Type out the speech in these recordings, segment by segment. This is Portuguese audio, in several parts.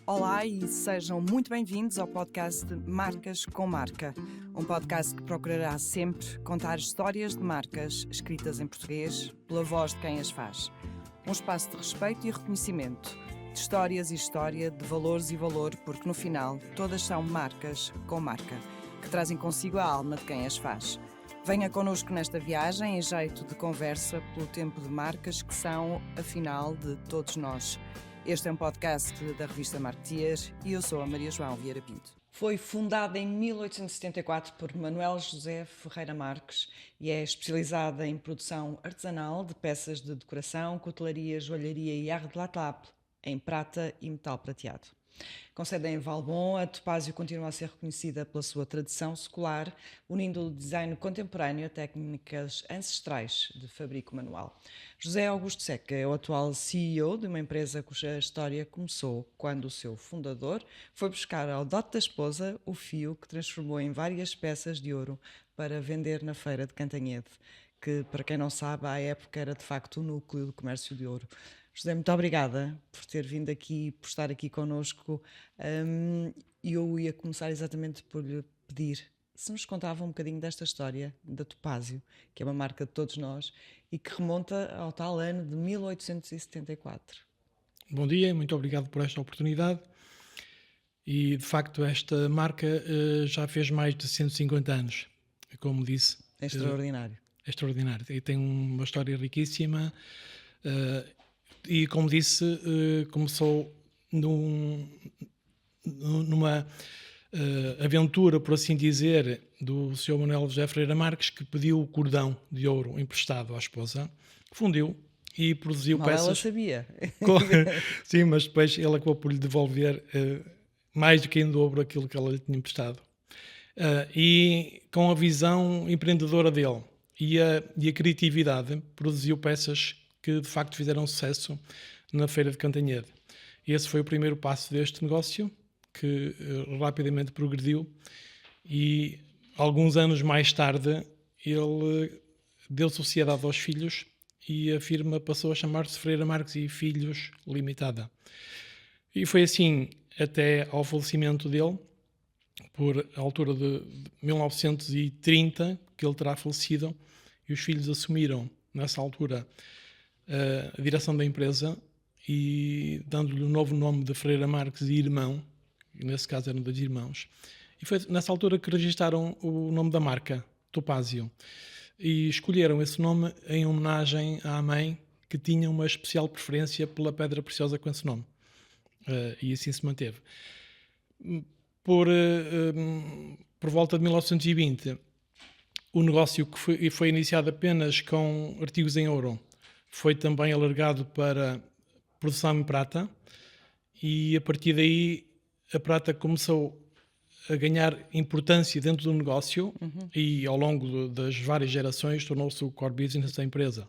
Olá e sejam muito bem-vindos ao podcast Marcas com Marca, um podcast que procurará sempre contar histórias de marcas escritas em português pela voz de quem as faz. Um espaço de respeito e reconhecimento, de histórias e história, de valores e valor, porque no final todas são marcas com marca, que trazem consigo a alma de quem as faz. Venha connosco nesta viagem em jeito de conversa pelo tempo de marcas que são, afinal, de todos nós. Este é um podcast da revista Marketeer e eu sou a Maria João Vieira Pinto. Foi fundada em 1874 por Manuel José Ferreira Marques e é especializada em produção artesanal de peças de decoração, cutelaria, joalharia e artelato em prata e metal prateado. Com sede em Valbom, a Topázio continua a ser reconhecida pela sua tradição secular, unindo o design contemporâneo a técnicas ancestrais de fabrico manual. José Augusto Seca é o atual CEO de uma empresa cuja história começou quando o seu fundador foi buscar ao dote da esposa o fio que transformou em várias peças de ouro para vender na feira de Cantanhede, que, para quem não sabe, à época era de facto o núcleo do comércio de ouro. José, muito obrigada por ter vindo aqui, por estar aqui connosco. Eu ia começar exatamente por lhe pedir se nos contava um bocadinho desta história da Topázio, que é uma marca de todos nós e que remonta ao tal ano de 1874. Bom dia, muito obrigado por esta oportunidade. E, de facto, esta marca já fez mais de 150 anos, como disse. É extraordinário. É extraordinário. E tem uma história riquíssima. E, como disse, começou numa aventura, por assim dizer, do Sr. Manuel José Ferreira Marques, que pediu o cordão de ouro emprestado à esposa, fundiu e produziu Mal peças. Ela sabia. Sim, mas depois ele acabou por lhe devolver mais do que em dobro aquilo que ela lhe tinha emprestado. E com a visão empreendedora dele e a criatividade, produziu peças que de facto fizeram sucesso na Feira de Cantanhede. E esse foi o primeiro passo deste negócio, que rapidamente progrediu, e alguns anos mais tarde ele deu sociedade aos filhos e a firma passou a chamar-se Ferreira Marques e Filhos Limitada. E foi assim até ao falecimento dele, por altura de 1930, que ele terá falecido, e os filhos assumiram, nessa altura, a direção da empresa e dando-lhe o novo nome de Ferreira Marques e Irmão, e nesse caso eram dois irmãos, e foi nessa altura que registaram o nome da marca, Topázio, e escolheram esse nome em homenagem à mãe, que tinha uma especial preferência pela pedra preciosa com esse nome, e assim se manteve. Por volta de 1920, o negócio que foi iniciado apenas com artigos em ouro foi também alargado para produção em prata, e a partir daí a prata começou a ganhar importância dentro do negócio e ao longo das várias gerações tornou-se o core business da empresa.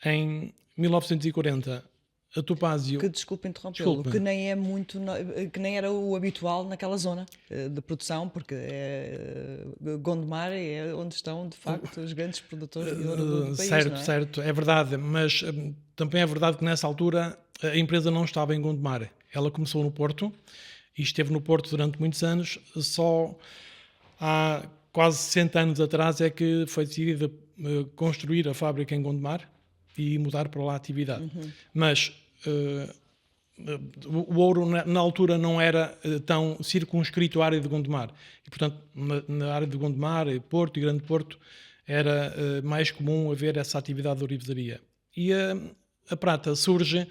Em 1940, a Topázio... Que, desculpe interrompê-lo, que nem é muito, que nem era o habitual naquela zona de produção, porque Gondomar é onde estão de facto os grandes produtores de ouro do país, certo, não é? Certo, é verdade, mas também é verdade que nessa altura a empresa não estava em Gondomar. Ela começou no Porto e esteve no Porto durante muitos anos. Só há quase 60 anos atrás é que foi decidido construir a fábrica em Gondomar e mudar para lá a atividade. Mas o ouro na altura não era tão circunscrito à área de Gondomar. E, portanto, na área de Gondomar, Porto e Grande Porto, era mais comum haver essa atividade de ourivesaria. E a prata surge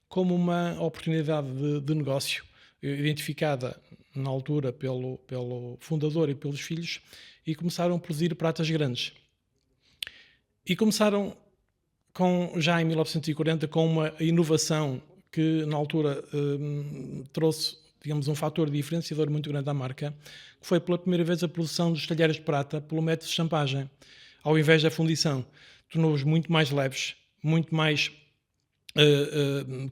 como uma oportunidade de negócio, identificada na altura pelo fundador e pelos filhos, e começaram a produzir pratas grandes. E começaram já em 1940 com uma inovação que na altura trouxe, digamos, um fator diferenciador muito grande à marca, que foi pela primeira vez a produção dos talheres de prata pelo método de champagem, ao invés da fundição. Tornou-os muito mais leves, muito mais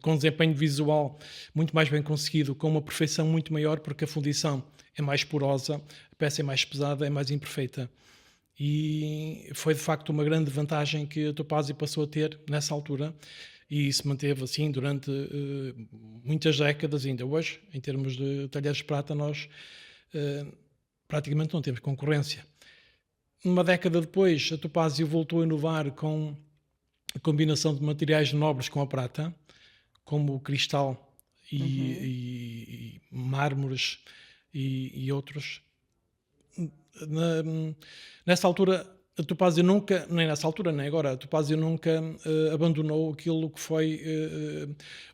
com desempenho visual muito mais bem conseguido, com uma perfeição muito maior, porque a fundição é mais porosa, a peça é mais pesada, é mais imperfeita. e foi de facto uma grande vantagem que a Topázio passou a ter nessa altura, e se manteve assim durante muitas décadas. Ainda hoje, em termos de talheres de prata, nós praticamente não temos concorrência. Uma década depois, a Topázio voltou a inovar com a combinação de materiais nobres com a prata, como o cristal e mármores e outros. Nessa altura, a Topázio nunca, nem nessa altura nem agora, a Topázio nunca abandonou aquilo que foi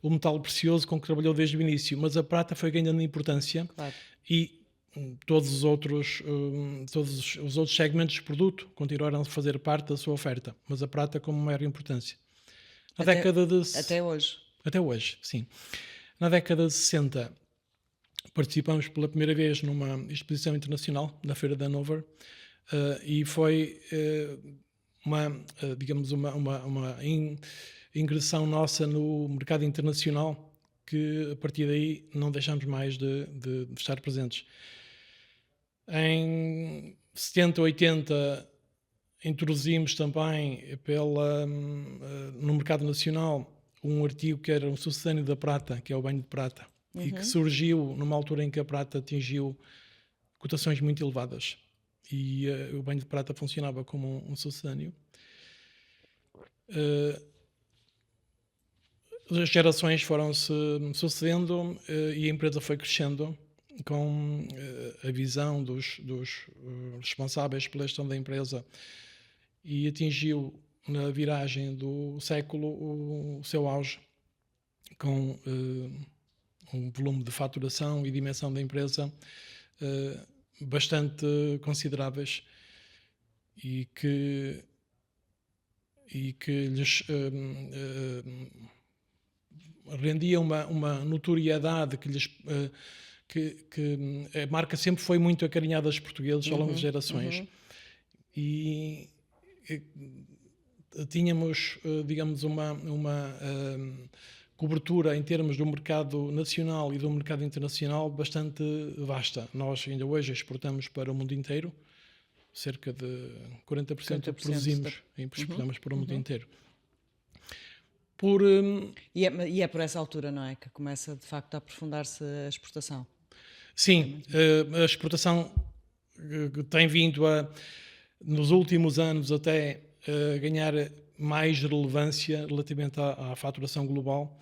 o metal precioso com que trabalhou desde o início, mas a prata foi ganhando importância. Claro. E todos os outros segmentos de produto continuaram a fazer parte da sua oferta, mas a prata com maior importância. Até hoje. Até hoje, sim. Na década de 60, participamos pela primeira vez numa exposição internacional da Feira de Hannover, e foi digamos, uma ingressão nossa no mercado internacional, que a partir daí não deixamos mais de estar presentes. Em 70, 80, introduzimos também no mercado nacional um artigo que era um sucedâneo da prata, que é o banho de prata, e que surgiu numa altura em que a prata atingiu cotações muito elevadas, e o banho de prata funcionava como um sucedâneo. As gerações foram-se sucedendo, e a empresa foi crescendo com a visão dos responsáveis pela gestão da empresa, e atingiu na viragem do século o seu auge, com um volume de faturação e dimensão da empresa bastante consideráveis, e que lhes rendia uma notoriedade que a marca sempre foi muito acarinhada aos portugueses ao longo de gerações. E tínhamos, digamos, uma cobertura em termos do mercado nacional e do mercado internacional bastante vasta. Nós ainda hoje exportamos para o mundo inteiro, cerca de 40% do que produzimos exportamos para o mundo inteiro. E é por essa altura, não é, que começa de facto a aprofundar-se a exportação? Sim, a exportação tem vindo nos últimos anos até ganhar mais relevância relativamente à faturação global.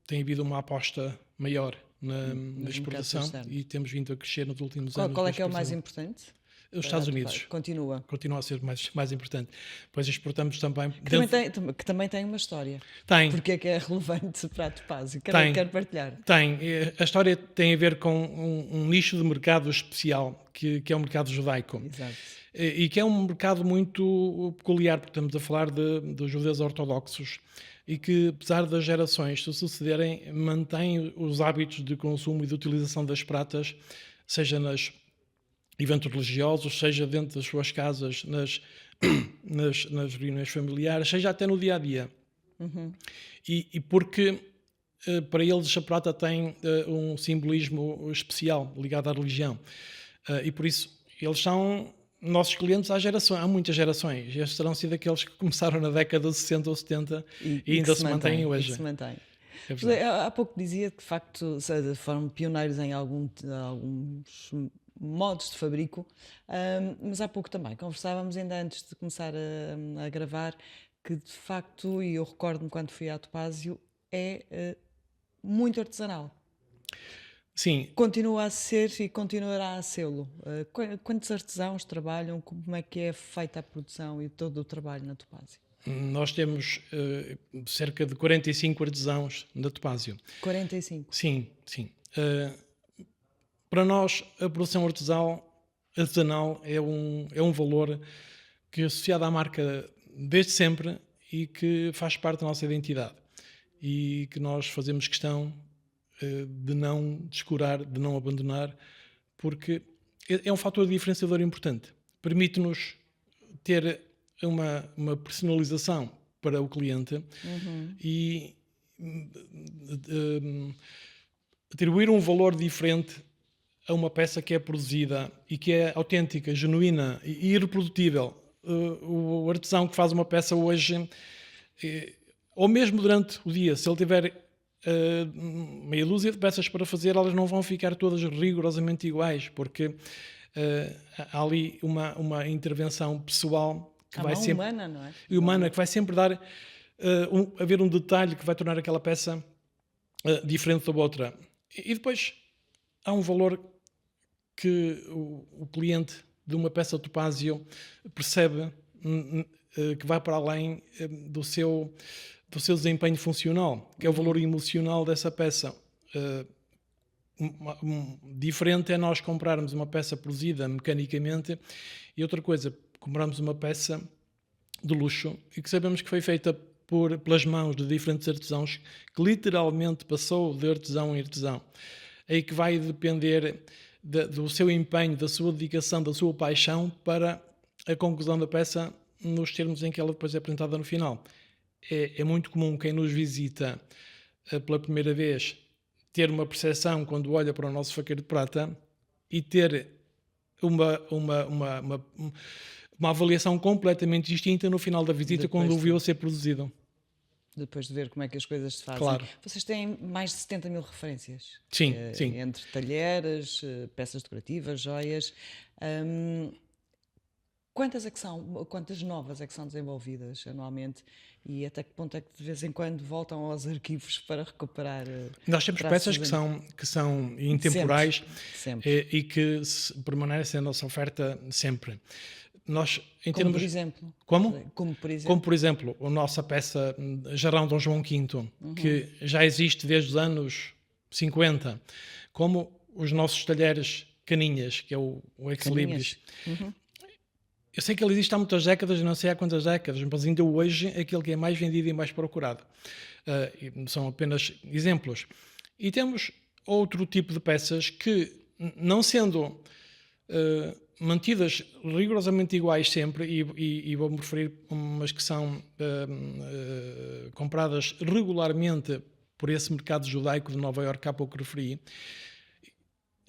Tem havido uma aposta maior na exportação, e temos vindo a crescer nos últimos anos. Qual é que é o mais importante? Os Estados Unidos. Continua a ser mais importante. Depois exportamos também... Que também tem uma história. Tem. Porque é que é relevante para a Topázio? Quero partilhar. Tem. A história tem a ver com um nicho de mercado especial, que é o mercado judaico. Exato. E que é um mercado muito peculiar, porque estamos a falar dos judeus ortodoxos, e que, apesar das gerações se sucederem, mantém os hábitos de consumo e de utilização das pratas, seja nas eventos religiosos, seja dentro das suas casas, nas reuniões familiares, seja até no dia-a-dia. E porque para eles a prata tem um simbolismo especial ligado à religião. E por isso eles são nossos clientes há muitas gerações. Estes terão sido aqueles que começaram na década de 60 ou 70 e ainda se mantêm hoje. Se mantém. Há pouco dizia que de facto foram pioneiros em alguns modos de fabrico, mas há pouco também conversávamos, ainda antes de começar a gravar, que de facto, e eu recordo-me quando fui à Topázio, é muito artesanal. Sim. Continua a ser e continuará a sê-lo. Quantos artesãos trabalham? Como é que é feita a produção e todo o trabalho na Topázio? Nós temos cerca de 45 artesãos na Topázio. 45? Sim. Para nós, a produção artesanal é um valor que é associado à marca desde sempre e que faz parte da nossa identidade, e que nós fazemos questão de não descurar, de não abandonar, porque é um fator diferenciador importante. Permite-nos ter uma personalização para o cliente e atribuir um valor diferente a uma peça que é produzida e que é autêntica, genuína e irreprodutível. O artesão que faz uma peça hoje, ou mesmo durante o dia, se ele tiver meia dúzia de peças para fazer, elas não vão ficar todas rigorosamente iguais, porque há ali uma intervenção pessoal que vai sempre... humana, não é? E humana, que vai sempre dar... haver um detalhe que vai tornar aquela peça diferente da outra. E depois há um valor que o cliente de uma peça de topázio percebe que vai para além do seu desempenho funcional, que é o valor emocional dessa peça. Diferente é nós comprarmos uma peça produzida mecanicamente e outra coisa, comprarmos uma peça de luxo e que sabemos que foi feita pelas mãos de diferentes artesãos, que literalmente passou de artesão em artesão. Aí que vai depender do seu empenho, da sua dedicação, da sua paixão para a conclusão da peça nos termos em que ela depois é apresentada no final. É muito comum quem nos visita pela primeira vez ter uma percepção quando olha para o nosso faqueiro de prata e ter uma avaliação completamente distinta no final da visita Depois quando o viu a ser produzido. Depois de ver como é que as coisas se fazem. Claro. Vocês têm mais de 70 mil referências. Sim, sim. Entre talheres, peças decorativas, joias. Quantas novas é que são desenvolvidas anualmente e até que ponto é que de vez em quando voltam aos arquivos para recuperar? Nós temos peças que são intemporais sempre. e que permanecem na nossa oferta sempre. Nós, Por exemplo? Como? Como por exemplo, a nossa peça Jarrão Dom João V, que já existe desde os anos 50, como os nossos talheres Caninhas, que é o Ex-Libris. Eu sei que ele existe há muitas décadas, não sei há quantas décadas, mas ainda hoje é aquele que é mais vendido e mais procurado. São apenas exemplos. E temos outro tipo de peças que, não sendo mantidas rigorosamente iguais sempre, e vou-me referir a umas que são compradas regularmente por esse mercado judaico de Nova Iorque, há pouco referi.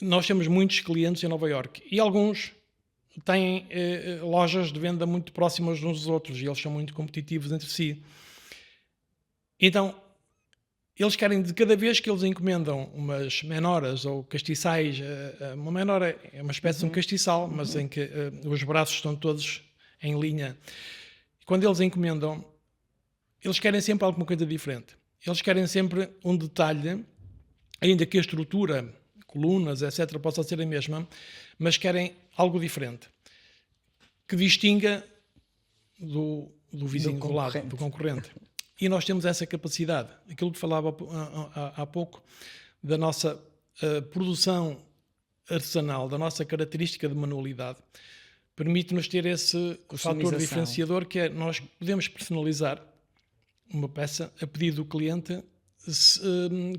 Nós temos muitos clientes em Nova Iorque e alguns têm lojas de venda muito próximas uns dos outros e eles são muito competitivos entre si. Então, eles querem, de cada vez que eles encomendam umas menoras ou castiçais, uma menora é uma espécie de um castiçal, mas em que os braços estão todos em linha. Quando eles encomendam, eles querem sempre alguma coisa diferente. Eles querem sempre um detalhe, ainda que a estrutura, colunas, etc., possa ser a mesma, mas querem algo diferente, que distinga do vizinho do lado, do concorrente. E nós temos essa capacidade. Aquilo que falava há pouco, da nossa produção artesanal, da nossa característica de manualidade, permite-nos ter esse fator diferenciador, que é nós podemos personalizar uma peça a pedido do cliente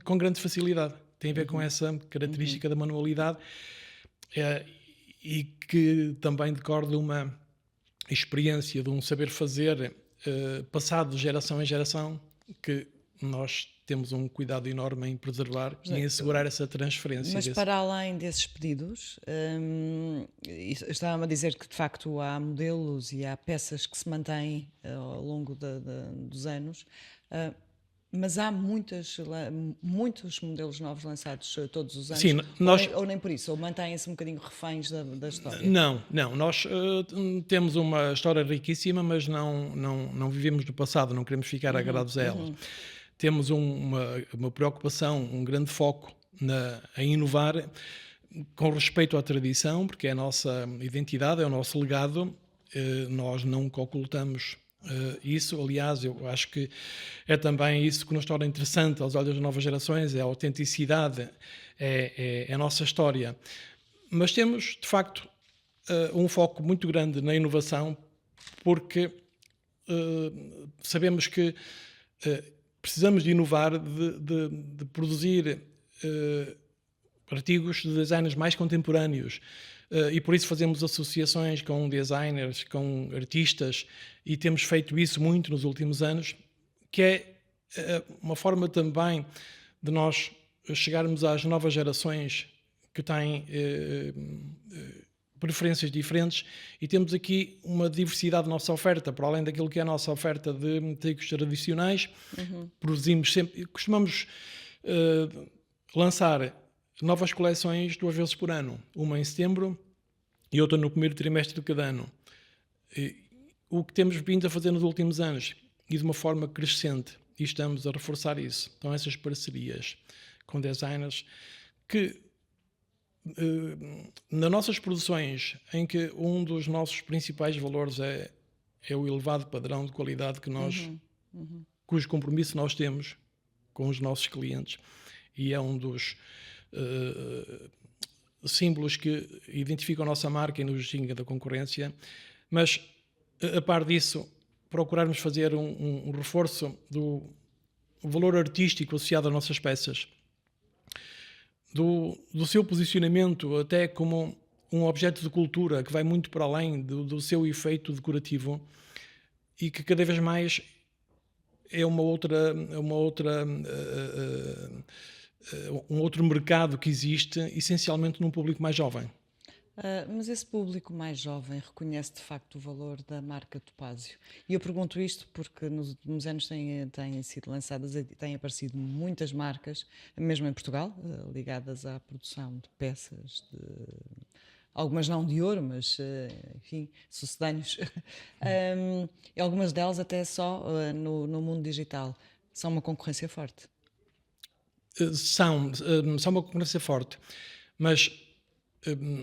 com grande facilidade. Tem a ver com essa característica da manualidade e que também decorre de uma experiência, de um saber fazer passado de geração em geração, que nós temos um cuidado enorme em preservar e em assegurar essa transferência. Mas para além desses pedidos, estava-me a dizer que de facto há modelos e há peças que se mantêm ao longo dos anos, mas há muitos modelos novos lançados todos os anos. Sim, ou nem por isso, ou mantêm-se um bocadinho reféns da história? Não. Nós temos uma história riquíssima, mas não vivemos do passado, não queremos ficar agarrados a ela. Temos uma preocupação, um grande foco em inovar com respeito à tradição, porque é a nossa identidade, é o nosso legado. Nós não ocultamos isso. Aliás, eu acho que é também isso que nos torna interessante aos olhos das novas gerações, é a autenticidade, é a nossa história. Mas temos, de facto, um foco muito grande na inovação, porque sabemos que precisamos de inovar, de produzir artigos de designers mais contemporâneos. E por isso fazemos associações com designers, com artistas, e temos feito isso muito nos últimos anos, que é uma forma também de nós chegarmos às novas gerações que têm preferências diferentes, e temos aqui uma diversidade na nossa oferta, para além daquilo que é a nossa oferta de tricos tradicionais. Produzimos sempre, costumamos lançar novas coleções 2 vezes por ano, uma em setembro e outra no primeiro trimestre de cada ano. O que temos vindo a fazer nos últimos anos, e de uma forma crescente, e estamos a reforçar isso, são essas parcerias com designers que, nas nossas produções, em que um dos nossos principais valores é o elevado padrão de qualidade que nós, cujo compromisso nós temos com os nossos clientes, e é um dos símbolos que identificam a nossa marca e nos distingue da concorrência, mas a par disso procurarmos fazer um reforço do valor artístico associado às nossas peças, do seu posicionamento até como um objeto de cultura que vai muito para além do seu efeito decorativo, e que cada vez mais é um outro mercado que existe, essencialmente num público mais jovem. Mas esse público mais jovem reconhece de facto o valor da marca Topázio. E eu pergunto isto porque nos últimos anos têm sido lançadas, têm aparecido muitas marcas, mesmo em Portugal, ligadas à produção de peças, algumas não de ouro, mas enfim, sucedâneos. E algumas delas até só no mundo digital. São uma concorrência forte. São uma concorrência forte, mas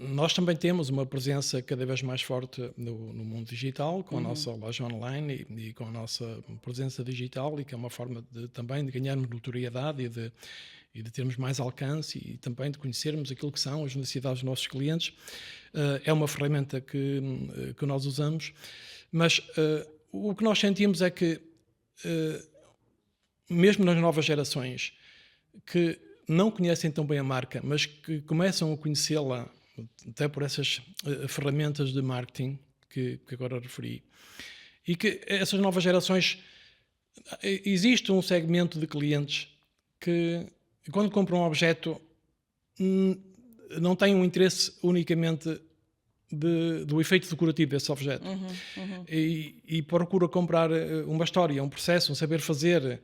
nós também temos uma presença cada vez mais forte no mundo digital, com a nossa loja online e com a nossa presença digital, e que é uma forma também de ganharmos notoriedade e de termos mais alcance, e também de conhecermos aquilo que são as necessidades dos nossos clientes. É uma ferramenta que nós usamos, mas o que nós sentimos é que, mesmo nas novas gerações, que não conhecem tão bem a marca, mas que começam a conhecê-la até por essas ferramentas de marketing que agora referi, e que essas novas gerações, existe um segmento de clientes que, quando compram um objeto, não têm um interesse unicamente do efeito decorativo desse objeto, e procura comprar uma história, um processo, um saber fazer.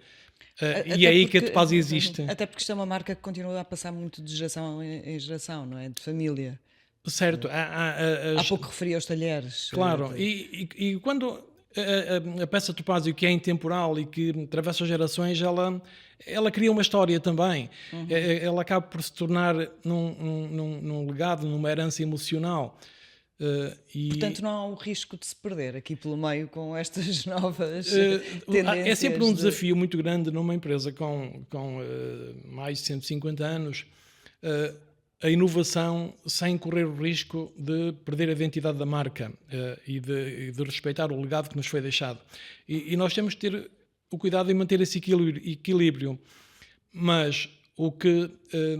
E é aí que a Topázio existe. Até porque isto é uma marca que continua a passar muito de geração em geração, não é? De família. Certo. Há pouco referi aos talheres. Claro. E quando a peça Topázio, que é intemporal e que atravessa gerações, ela cria uma história também. Ela acaba por se tornar num legado, numa herança emocional. Portanto, não há o risco de se perder aqui pelo meio com estas novas tendências. É sempre um desafio muito grande numa empresa com mais de 150 anos, a inovação sem correr o risco de perder a identidade da marca e de respeitar o legado que nos foi deixado. E nós temos que ter o cuidado de manter esse equilíbrio, mas o que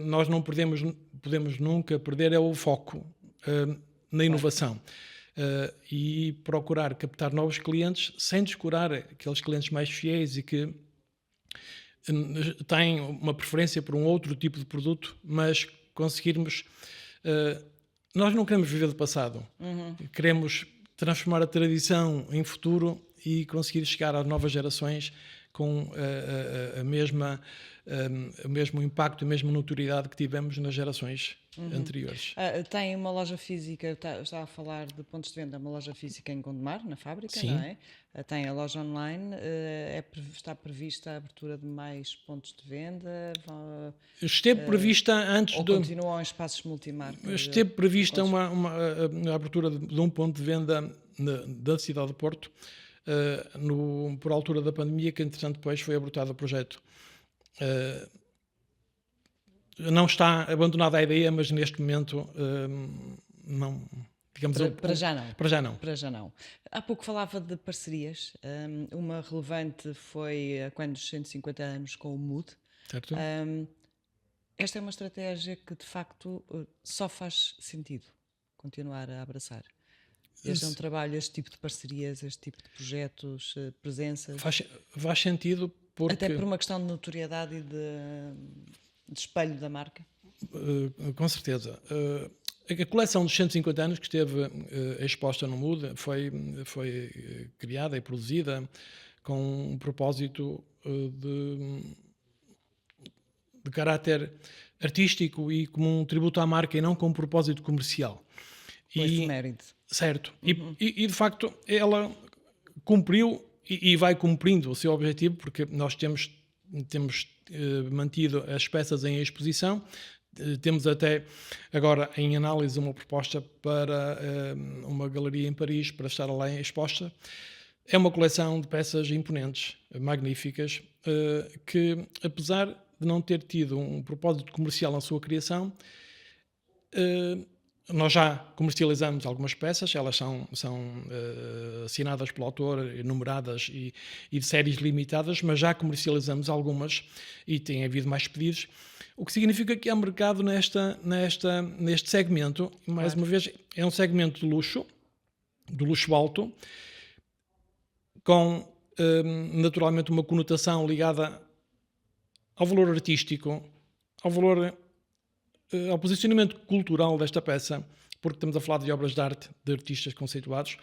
nós não podemos nunca perder é o foco na inovação, e procurar captar novos clientes sem descurar aqueles clientes mais fiéis e que têm uma preferência por um outro tipo de produto, mas conseguirmos... nós não queremos viver do passado, queremos transformar a tradição em futuro e conseguir chegar às novas gerações com o mesmo impacto, a mesma notoriedade que tivemos nas gerações anteriores. Tem uma loja física, está a falar de pontos de venda, uma loja física em Gondomar, na fábrica, Sim. não é? Tem a loja online, está prevista a abertura de mais pontos de venda? Esteve prevista antes ou continuam em espaços multimarcas? Esteve prevista a abertura de um ponto de venda da cidade de Porto, por altura da pandemia, que entretanto depois foi abortado o projeto. Não está abandonada a ideia, mas neste momento não, digamos, para já não. Para já não. Há pouco falava de parcerias. Uma relevante foi quando os 150 anos com o Mood. Certo. Esta é uma estratégia que de facto só faz sentido continuar a abraçar. Este é um trabalho, este tipo de parcerias, este tipo de projetos, presenças. Faz sentido porque... Até por uma questão de notoriedade e de espelho da marca. Com certeza. A coleção dos 150 anos que esteve exposta no MUD foi criada e produzida com um propósito de caráter artístico e como um tributo à marca e não com um propósito comercial. Com esse mérito. Certo. E de facto ela cumpriu e vai cumprindo o seu objetivo, porque nós temos mantido as peças em exposição. Temos até agora em análise uma proposta para uma galeria em Paris para estar lá exposta. É uma coleção de peças imponentes, magníficas, que apesar de não ter tido um propósito comercial na sua criação, nós já comercializamos algumas peças, elas são assinadas pelo autor, numeradas e de séries limitadas, mas já comercializamos algumas e tem havido mais pedidos, o que significa que há mercado neste segmento. Mais uma vez, é um segmento de luxo alto, com naturalmente uma conotação ligada ao valor artístico, ao posicionamento cultural desta peça, porque estamos a falar de obras de arte de artistas conceituados,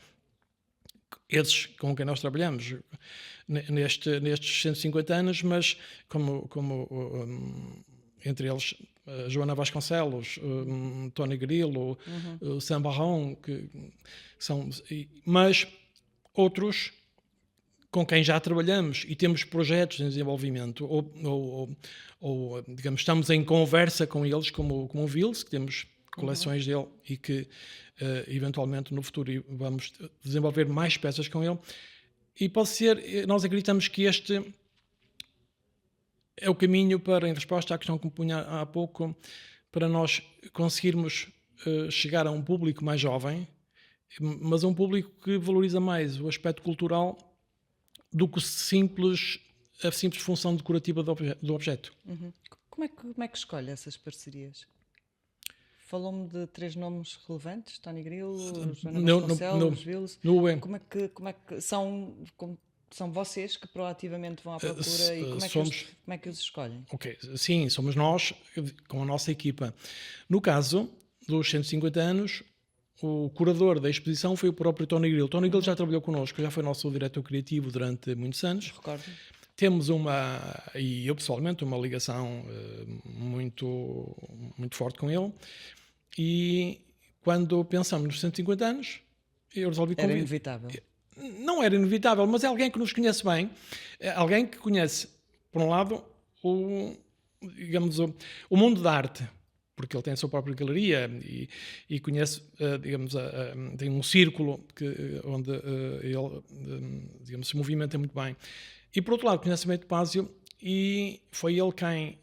esses com quem nós trabalhamos nestes 150 anos, mas entre eles Joana Vasconcelos, Tony Grillo, Sam Barron, mas outros com quem já trabalhamos e temos projetos em desenvolvimento, ou digamos, estamos em conversa com eles, como o Vils, que temos coleções dele e que eventualmente no futuro vamos desenvolver mais peças com ele. E pode ser, nós acreditamos que este é o caminho para, em resposta à questão que me punha há pouco, para nós conseguirmos chegar a um público mais jovem, mas a um público que valoriza mais o aspecto cultural do que a simples função decorativa do objeto. Como é que escolhe essas parcerias? Falou-me de 3 nomes relevantes: Tony Grillo, Joana Vasconcelos, Vils. Como é que são vocês que proativamente vão à procura e como é que os escolhem? Ok, sim, somos nós com a nossa equipa. No caso dos 150 anos, o curador da exposição foi o próprio Tony Grillo. Tony Grillo já trabalhou connosco, já foi nosso diretor criativo durante muitos anos. Recordo. Temos e eu pessoalmente, uma ligação muito, muito forte com ele. E quando pensamos nos 150 anos, eu resolvi convidar. Era inevitável. Não era inevitável, mas é alguém que nos conhece bem, alguém que conhece, por um lado, o mundo da arte, porque ele tem a sua própria galeria e conhece, tem um círculo onde ele, se movimenta muito bem. E, por outro lado, conhece bem o Topázio e foi ele quem,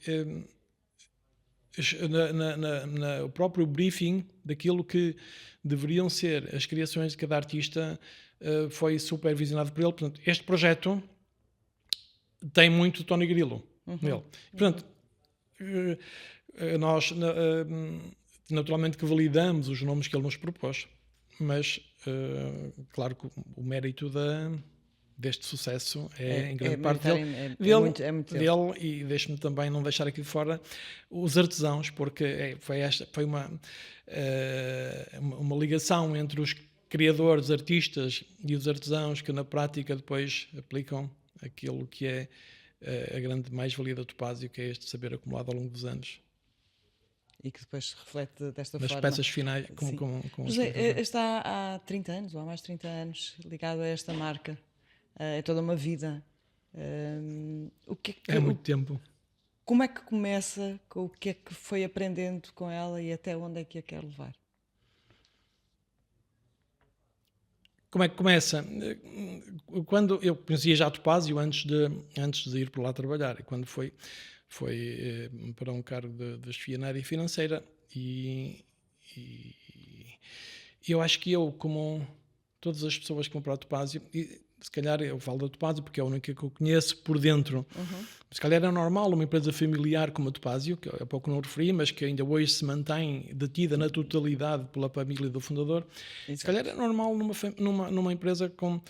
no próprio briefing daquilo que deveriam ser as criações de cada artista, foi supervisionado por ele. Portanto, este projeto tem muito Tony Grillo nele. Portanto, nós naturalmente que validamos os nomes que ele nos propôs, mas claro que o mérito deste sucesso em grande parte dele, e deixe-me também não deixar aqui de fora os artesãos, porque foi uma ligação entre os criadores, artistas e os artesãos que na prática depois aplicam aquilo que é a grande mais-valia da Topázio, que é este saber acumulado ao longo dos anos. E que depois se reflete desta nas forma. Nas peças finais. José, está há 30 anos, ou há mais de 30 anos, ligado a esta marca. É toda uma vida. É muito tempo. Como é que começa? O que é que foi aprendendo com ela e até onde é que a quer levar? Como é que começa? Quando eu conhecia já a Topázio antes de ir para lá trabalhar, quando foi para um cargo de chefia na área financeira, e eu acho que eu, como todas as pessoas que vão para a Topázio, e se calhar eu falo da Topázio porque é a única que eu conheço por dentro, se calhar é normal uma empresa familiar como a Topázio, que há pouco não referi, mas que ainda hoje se mantém detida na totalidade pela família do fundador. Exato. Se calhar é normal numa empresa com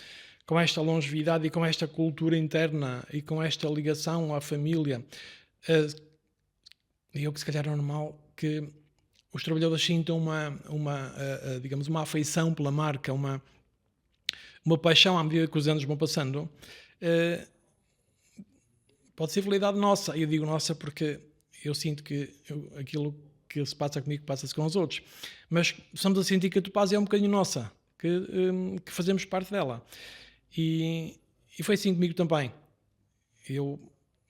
esta longevidade e com esta cultura interna e com esta ligação à família, eu que se calhar é normal que os trabalhadores sintam digamos, uma afeição pela marca, uma paixão à medida que os anos vão passando, pode ser validade nossa. Eu digo nossa porque eu sinto que aquilo que se passa comigo passa-se com os outros. Mas estamos a sentir que a Topázio é um bocadinho nossa, que fazemos parte dela. E foi assim comigo também. Eu,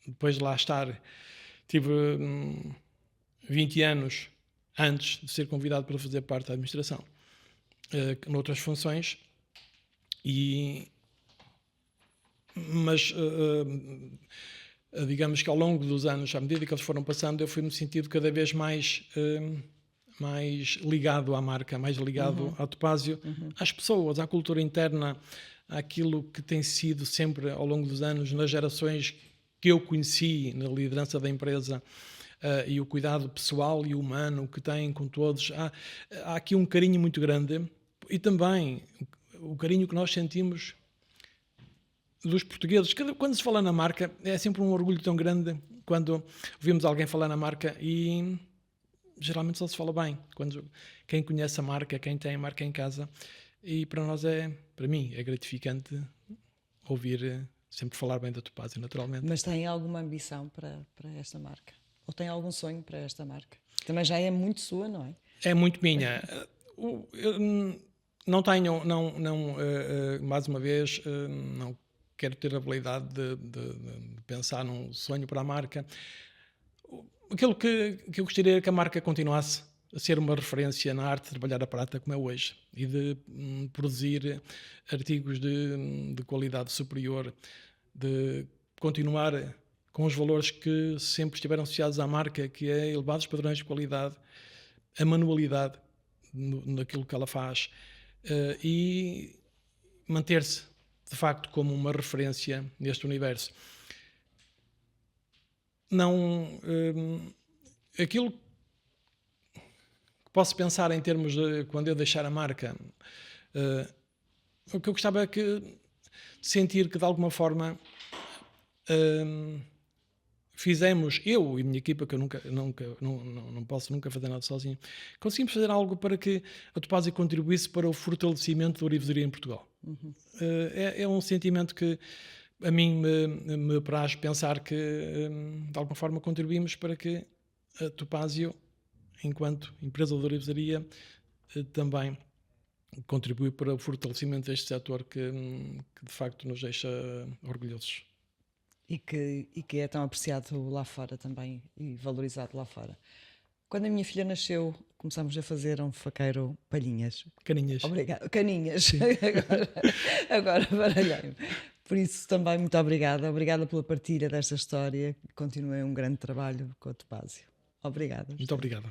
depois de lá estar, tive 20 anos antes de ser convidado para fazer parte da administração, noutras funções, mas digamos que ao longo dos anos, à medida que eles foram passando, eu fui-me sentindo cada vez mais ligado à marca, mais ligado à Topázio, às pessoas, à cultura interna, àquilo que tem sido sempre ao longo dos anos, nas gerações que eu conheci na liderança da empresa, e o cuidado pessoal e humano que têm com todos. Há aqui um carinho muito grande, e também o carinho que nós sentimos dos portugueses. Quando se fala na marca, é sempre um orgulho tão grande quando ouvimos alguém falar na marca, e geralmente só se fala bem, quando quem conhece a marca, quem tem a marca em casa, e para mim é gratificante ouvir sempre falar bem da Topázio, naturalmente. Mas tem alguma ambição para esta marca? Ou tem algum sonho para esta marca? Também já é muito sua, não é? É muito minha. Não tenho, mais uma vez, não quero ter a habilidade de pensar num sonho para a marca. Aquilo que eu gostaria é que a marca continuasse a ser uma referência na arte de trabalhar a prata como é hoje, e de produzir artigos de qualidade superior, de continuar com os valores que sempre estiveram associados à marca, que é elevados padrões de qualidade, a manualidade naquilo que ela faz, e manter-se, de facto, como uma referência neste universo. Aquilo que posso pensar em termos de quando eu deixar a marca, o que eu gostava é de sentir que, de alguma forma, fizemos, eu e a minha equipa, que eu não posso nunca fazer nada sozinho, conseguimos fazer algo para que a Topázio contribuísse para o fortalecimento da orivesaria em Portugal. É um sentimento que a mim me apraz pensar que, de alguma forma, contribuímos para que a Topázio, enquanto empresa de orivesaria, também contribui para o fortalecimento deste setor que de facto nos deixa orgulhosos. E que é tão apreciado lá fora também, e valorizado lá fora. Quando a minha filha nasceu, começámos a fazer um faqueiro palhinhas. Caninhas. Obrigada. Caninhas. Agora baralhei-me. Por isso também muito obrigada. Obrigada pela partilha desta história. Continuem um grande trabalho com a Topázio. Obrigada. Muito obrigado.